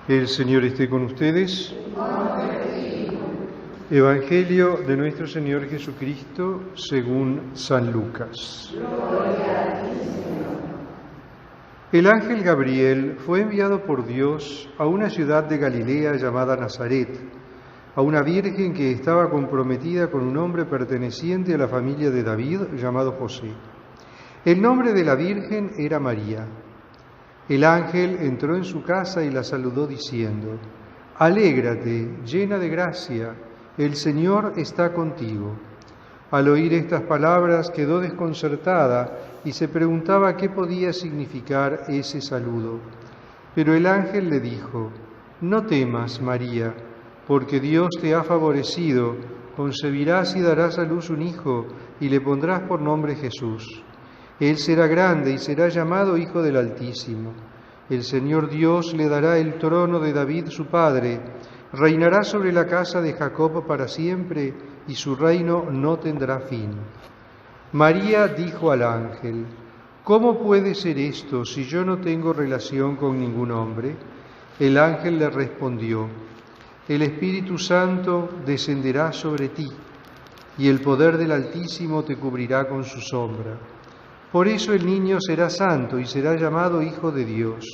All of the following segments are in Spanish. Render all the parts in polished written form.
El Señor esté con ustedes. Evangelio de nuestro Señor Jesucristo según San Lucas. El ángel Gabriel fue enviado por Dios a una ciudad de Galilea llamada Nazaret, a una virgen que estaba comprometida con un hombre perteneciente a la familia de David llamado José. El nombre de la virgen era María. El ángel entró en su casa y la saludó diciendo: «Alégrate, llena de gracia, el Señor está contigo». Al oír estas palabras quedó desconcertada y se preguntaba qué podía significar ese saludo. Pero el ángel le dijo: «No temas, María, porque Dios te ha favorecido, concebirás y darás a luz un hijo y le pondrás por nombre Jesús. Él será grande y será llamado Hijo del Altísimo. El Señor Dios le dará el trono de David su padre, reinará sobre la casa de Jacob para siempre y su reino no tendrá fin». María dijo al ángel: «¿Cómo puede ser esto si yo no tengo relación con ningún hombre?». El ángel le respondió: «El Espíritu Santo descenderá sobre ti y el poder del Altísimo te cubrirá con su sombra. Por eso el niño será santo y será llamado Hijo de Dios.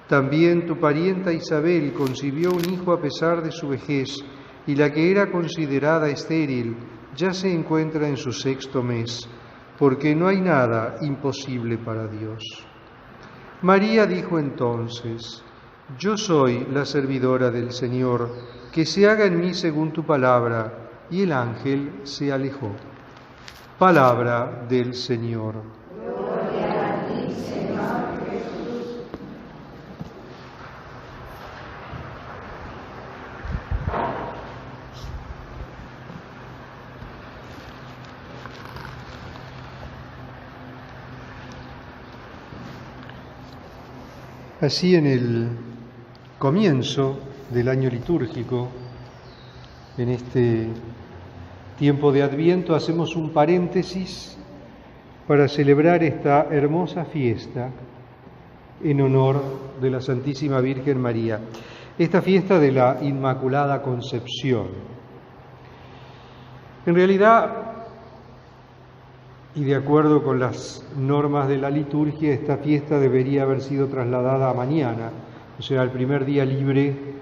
También tu parienta Isabel concibió un hijo a pesar de su vejez, y la que era considerada estéril ya se encuentra en su 6º mes, porque no hay nada imposible para Dios». María dijo entonces: «Yo soy la servidora del Señor, que se haga en mí según tu palabra». Y el ángel se alejó. Palabra del Señor. Gloria a ti, Señor Jesús. Así, en el comienzo del año litúrgico, en este tiempo de Adviento, hacemos un paréntesis para celebrar esta hermosa fiesta en honor de la Santísima Virgen María, esta fiesta de la Inmaculada Concepción. En realidad, y de acuerdo con las normas de la liturgia, esta fiesta debería haber sido trasladada a mañana, o sea, al primer día libre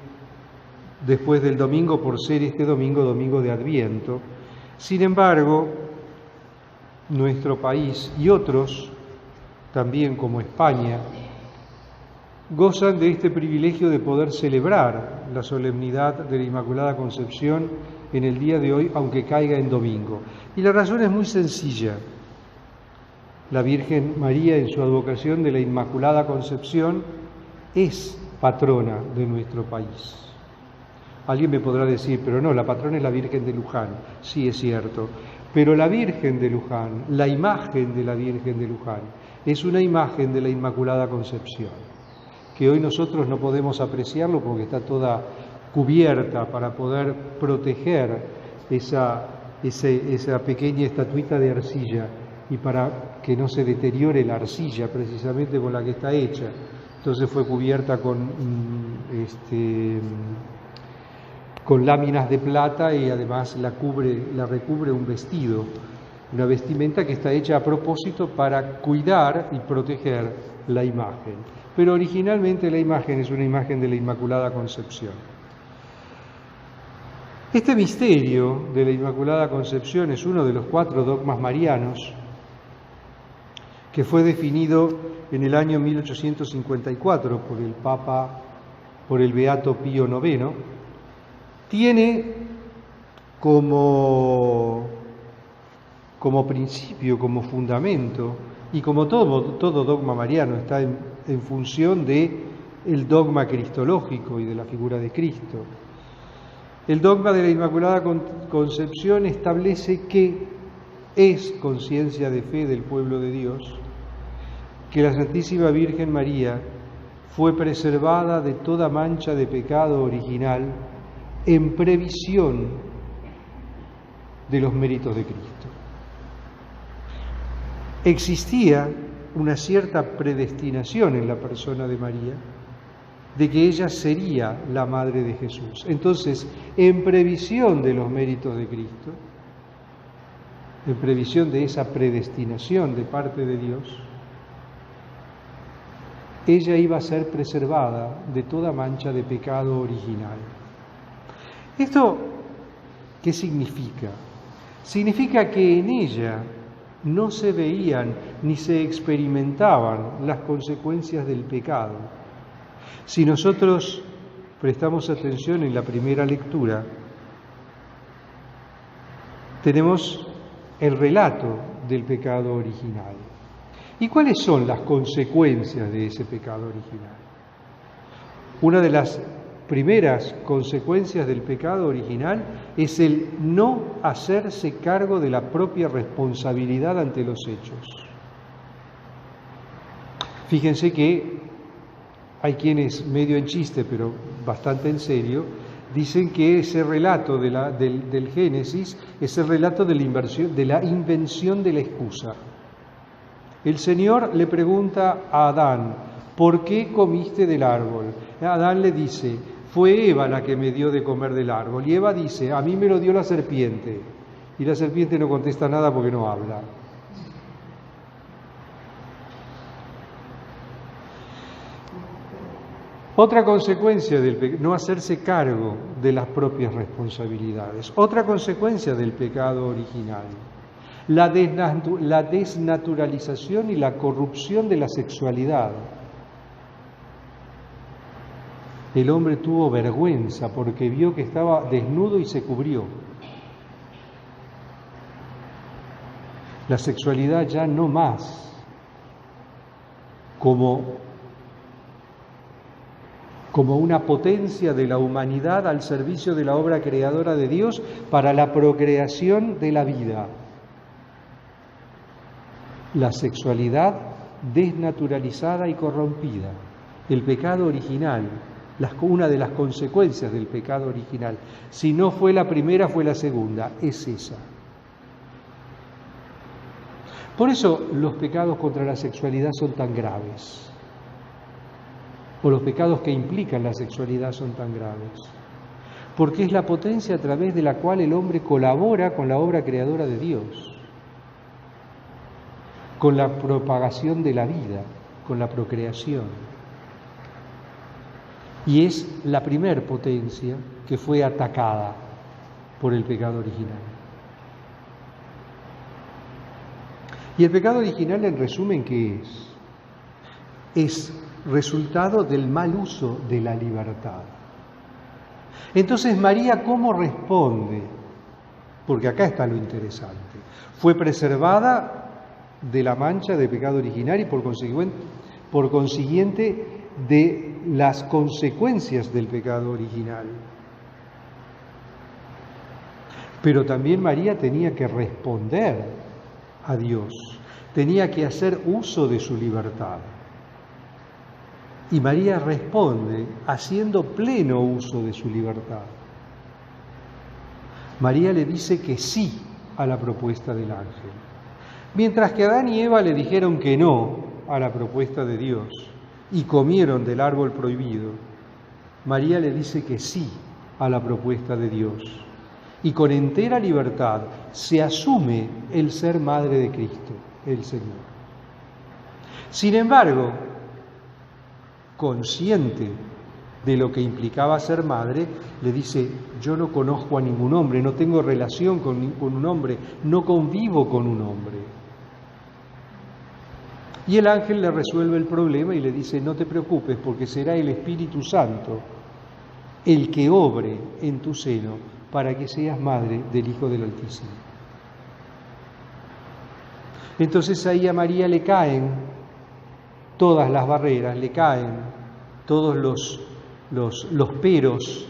después del domingo, por ser este domingo, domingo de Adviento. Sin embargo, nuestro país y otros, también como España, gozan de este privilegio de poder celebrar la solemnidad de la Inmaculada Concepción en el día de hoy, aunque caiga en domingo. Y la razón es muy sencilla. La Virgen María, en su advocación de la Inmaculada Concepción, es patrona de nuestro país. Alguien me podrá decir: pero no, la patrona es la Virgen de Luján. Sí, es cierto, pero la Virgen de Luján, la imagen de la Virgen de Luján, es una imagen de la Inmaculada Concepción, que hoy nosotros no podemos apreciarlo porque está toda cubierta para poder proteger esa pequeña estatuita de arcilla y para que no se deteriore la arcilla precisamente con la que está hecha. Entonces fue cubierta con láminas de plata y además la recubre un vestido, una vestimenta que está hecha a propósito para cuidar y proteger la imagen. Pero originalmente la imagen es una imagen de la Inmaculada Concepción. Este misterio de la Inmaculada Concepción es uno de los 4 dogmas marianos que fue definido en el año 1854 por el Beato Pío IX. Tiene como principio, como fundamento, y como todo dogma mariano está en función del dogma cristológico y de la figura de Cristo. El dogma de la Inmaculada Concepción establece que es conciencia de fe del pueblo de Dios que la Santísima Virgen María fue preservada de toda mancha de pecado original en previsión de los méritos de Cristo. Existía una cierta predestinación en la persona de María, de que ella sería la madre de Jesús. Entonces, en previsión de los méritos de Cristo, en previsión de esa predestinación de parte de Dios, ella iba a ser preservada de toda mancha de pecado original. ¿Esto qué significa? Significa que en ella no se veían ni se experimentaban las consecuencias del pecado. Si nosotros prestamos atención en la primera lectura, tenemos el relato del pecado original. ¿Y cuáles son las consecuencias de ese pecado original? Una de las primeras consecuencias del pecado original es el no hacerse cargo de la propia responsabilidad ante los hechos. Fíjense que hay quienes, medio en chiste, pero bastante en serio, dicen que ese relato del Génesis es el relato de la invención de la excusa. El Señor le pregunta a Adán, ¿por qué comiste del árbol? Adán le dice, fue Eva la que me dio de comer del árbol. Y Eva dice, a mí me lo dio la serpiente. Y la serpiente no contesta nada porque no habla. Otra consecuencia del no hacerse cargo de las propias responsabilidades. Otra consecuencia del pecado original. La desnaturalización y la corrupción de la sexualidad. El hombre tuvo vergüenza porque vio que estaba desnudo y se cubrió. La sexualidad ya no más como una potencia de la humanidad al servicio de la obra creadora de Dios para la procreación de la vida. La sexualidad desnaturalizada y corrompida, el pecado original, una de las consecuencias del pecado original, si no fue la primera, fue la segunda, es esa. Por eso los pecados contra la sexualidad son tan graves, o los pecados que implican la sexualidad son tan graves, porque es la potencia a través de la cual el hombre colabora con la obra creadora de Dios, con la propagación de la vida, con la procreación. Y es la primer potencia que fue atacada por el pecado original. Y el pecado original, en resumen, ¿qué es? Es resultado del mal uso de la libertad. Entonces, María, ¿cómo responde? Porque acá está lo interesante. Fue preservada de la mancha de pecado original y por consiguiente de las consecuencias del pecado original. Pero también María tenía que responder a Dios, tenía que hacer uso de su libertad. Y María responde haciendo pleno uso de su libertad. María le dice que sí a la propuesta del ángel. Mientras que Adán y Eva le dijeron que no a la propuesta de Dios y comieron del árbol prohibido, María le dice que sí a la propuesta de Dios. Y con entera libertad se asume el ser madre de Cristo, el Señor. Sin embargo, consciente de lo que implicaba ser madre, le dice, yo no conozco a ningún hombre, no tengo relación con un hombre, no convivo con un hombre. Y el ángel le resuelve el problema y le dice, no te preocupes, porque será el Espíritu Santo el que obre en tu seno para que seas madre del Hijo del Altísimo. Entonces ahí a María le caen todas las barreras, le caen todos los peros,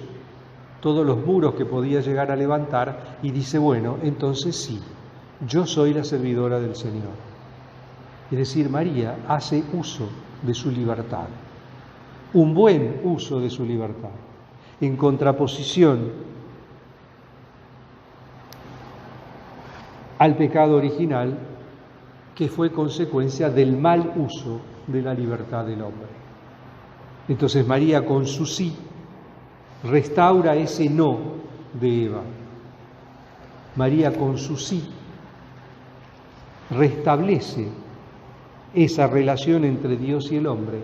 todos los muros que podía llegar a levantar, y dice, bueno, entonces sí, yo soy la servidora del Señor. Es decir, María hace uso de su libertad, un buen uso de su libertad, en contraposición al pecado original, que fue consecuencia del mal uso de la libertad del hombre. Entonces María con su sí restaura ese no de Eva. María con su sí restablece esa relación entre Dios y el hombre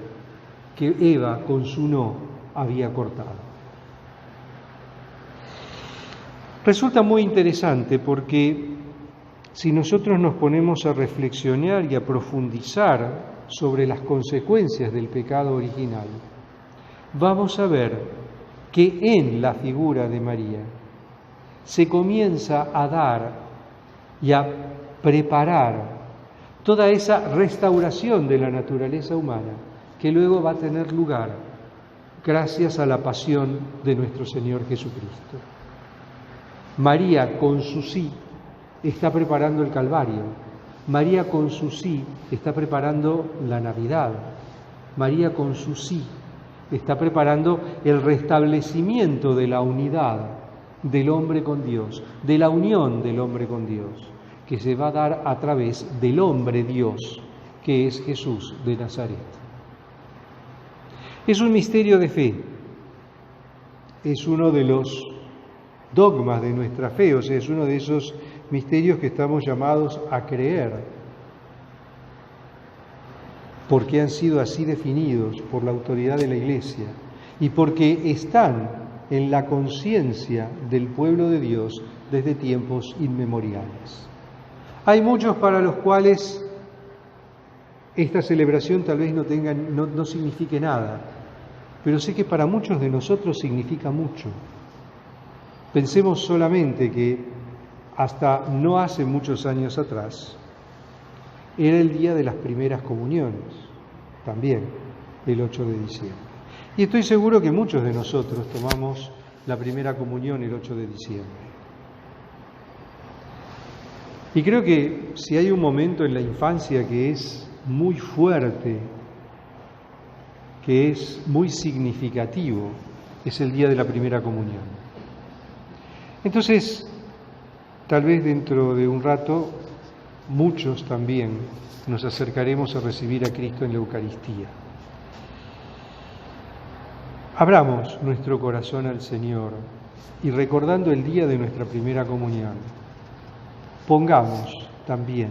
que Eva con su no había cortado. Resulta muy interesante porque si nosotros nos ponemos a reflexionar y a profundizar sobre las consecuencias del pecado original, vamos a ver que en la figura de María se comienza a dar y a preparar toda esa restauración de la naturaleza humana que luego va a tener lugar gracias a la pasión de nuestro Señor Jesucristo. María con su sí está preparando el Calvario. María con su sí está preparando la Navidad. María con su sí está preparando el restablecimiento de la unidad del hombre con Dios, de la unión del hombre con Dios, que se va a dar a través del hombre Dios, que es Jesús de Nazaret. Es un misterio de fe, es uno de los dogmas de nuestra fe, o sea, es uno de esos misterios que estamos llamados a creer, porque han sido así definidos por la autoridad de la Iglesia y porque están en la conciencia del pueblo de Dios desde tiempos inmemoriales. Hay muchos para los cuales esta celebración tal vez no signifique nada, pero sé que para muchos de nosotros significa mucho. Pensemos solamente que hasta no hace muchos años atrás era el día de las primeras comuniones, también el 8 de diciembre. Y estoy seguro que muchos de nosotros tomamos la primera comunión el 8 de diciembre. Y creo que si hay un momento en la infancia que es muy fuerte, que es muy significativo, es el día de la primera comunión. Entonces, tal vez dentro de un rato, muchos también nos acercaremos a recibir a Cristo en la Eucaristía. Abramos nuestro corazón al Señor y recordando el día de nuestra primera comunión, pongamos también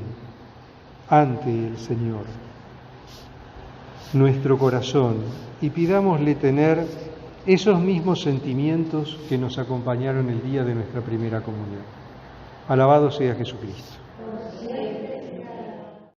ante el Señor nuestro corazón y pidámosle tener esos mismos sentimientos que nos acompañaron el día de nuestra primera comunión. Alabado sea Jesucristo.